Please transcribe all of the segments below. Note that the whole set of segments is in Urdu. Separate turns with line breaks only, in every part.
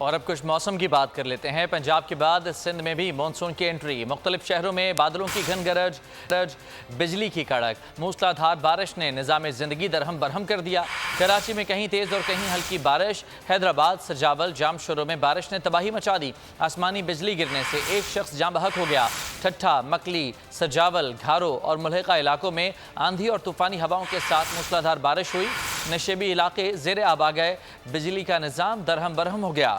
اور اب کچھ موسم کی بات کر لیتے ہیں۔ پنجاب کے بعد سندھ میں بھی مانسون کی انٹری، مختلف شہروں میں بادلوں کی گھن گرج، بجلی کی کڑک، موسلا دھار بارش نے نظام زندگی درہم برہم کر دیا۔ کراچی میں کہیں تیز اور کہیں ہلکی بارش، حیدرآباد، سجاول، جام شوروں میں بارش نے تباہی مچا دی۔ آسمانی بجلی گرنے سے ایک شخص جاں بحق ہو گیا۔ ٹھٹھا، مکلی، سجاول، گھارو اور ملحقہ علاقوں میں آندھی اور طوفانی ہواؤں کے ساتھ موسلا دھار بارش ہوئی۔ نشیبی علاقے زیر آب آ گئے، بجلی کا نظام درہم برہم ہو گیا۔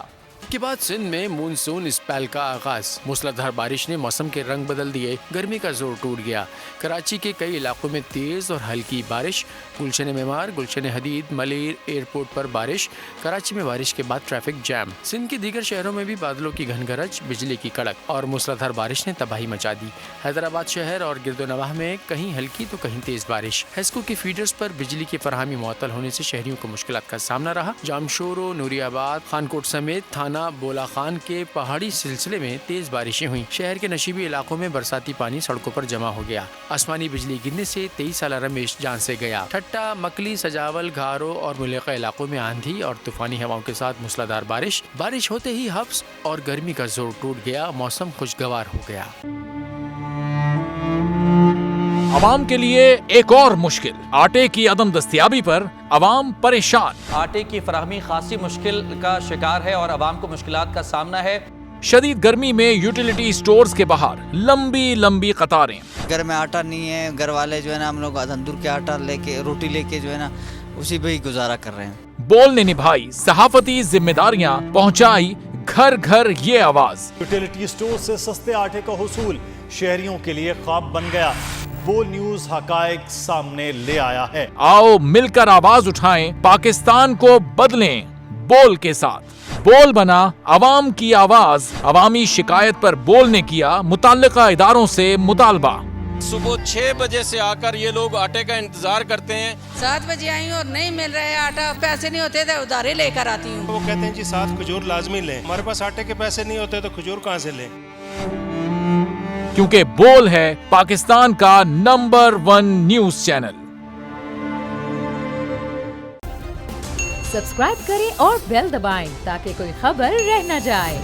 کے بعد سندھ میں مونسون اسپیل کا آغاز، موسلادھار بارش نے موسم کے رنگ بدل دیے، گرمی کا زور ٹوٹ گیا۔ کراچی کے کئی علاقوں میں تیز اور ہلکی بارش، گلشن معمار، گلشن حدید، ملیر ایئرپورٹ پر بارش، کراچی میں بارش کے بعد ٹریفک جام۔ سندھ کے دیگر شہروں میں بھی بادلوں کی گھن گرج، بجلی کی کڑک اور موسلادھار بارش نے تباہی مچا دی۔ حیدرآباد شہر اور گرد و نواح میں کہیں ہلکی تو کہیں تیز بارش۔ ہیسکو کی فیڈرز پر بجلی کی فراہمی معطل ہونے سے شہریوں کو مشکلات کا سامنا رہا۔ جامشورو، نوری آباد، خانکوٹ سمیت تھانہ بولا خان کے پہاڑی سلسلے میں تیز بارشیں ہوئیں۔ شہر کے نشیبی علاقوں میں برساتی پانی سڑکوں پر جمع ہو گیا۔ آسمانی بجلی گرنے سے 23 سالہ رمیش جان سے گیا۔ ٹھٹا، مکلی، سجاول، گھارو اور ملحقہ علاقوں میں آندھی اور طوفانی ہواؤں کے ساتھ موسلادھار بارش ہوتے ہی حبس اور گرمی کا زور ٹوٹ گیا، موسم خوشگوار ہو گیا۔
عوام کے لیے ایک اور مشکل، آٹے کی عدم دستیابی پر عوام پریشان۔
آٹے کی فراہمی خاصی مشکل کا شکار ہے اور عوام کو مشکلات کا سامنا ہے۔
شدید گرمی میں یوٹیلیٹی سٹورز کے باہر لمبی لمبی قطاریں۔
گھر میں آٹا نہیں ہے، گھر والے جو ہے نا ہم لوگ تندور کے آٹا لے کے، روٹی لے کے جو ہے نا اسی پہ ہی گزارا کر رہے ہیں۔
بول نے نبھائی صحافتی ذمہ داریاں، پہنچائی گھر گھر یہ آواز۔
یوٹیلیٹی سٹور سے سستے آٹے کا حصول شہریوں کے لیے خواب بن گیا۔ بول نیوز حقائق سامنے لے آیا ہے۔
آؤ مل کر آواز اٹھائیں، پاکستان کو بدلیں بول کے ساتھ۔ بول بنا عوام کی آواز، عوامی شکایت پر بول نے کیا متعلقہ اداروں سے مطالبہ۔
صبح 6 بجے سے آ کر یہ لوگ آٹے کا انتظار کرتے ہیں۔
7 بجے آئی ہوں اور نہیں مل رہا ہے آٹا، پیسے نہیں ہوتے تھے ادھارے لے کر آتی ہوں۔
وہ کہتے ہیں جی 7 کھجور لازمی لیں، ہمارے پاس آٹے کے پیسے نہیں ہوتے تو کھجور کہاں سے لیں؟
کیونکہ بول ہے پاکستان کا نمبر 1 نیوز چینل۔
سبسکرائب کریں اور بیل دبائیں تاکہ کوئی خبر رہ نہ جائے۔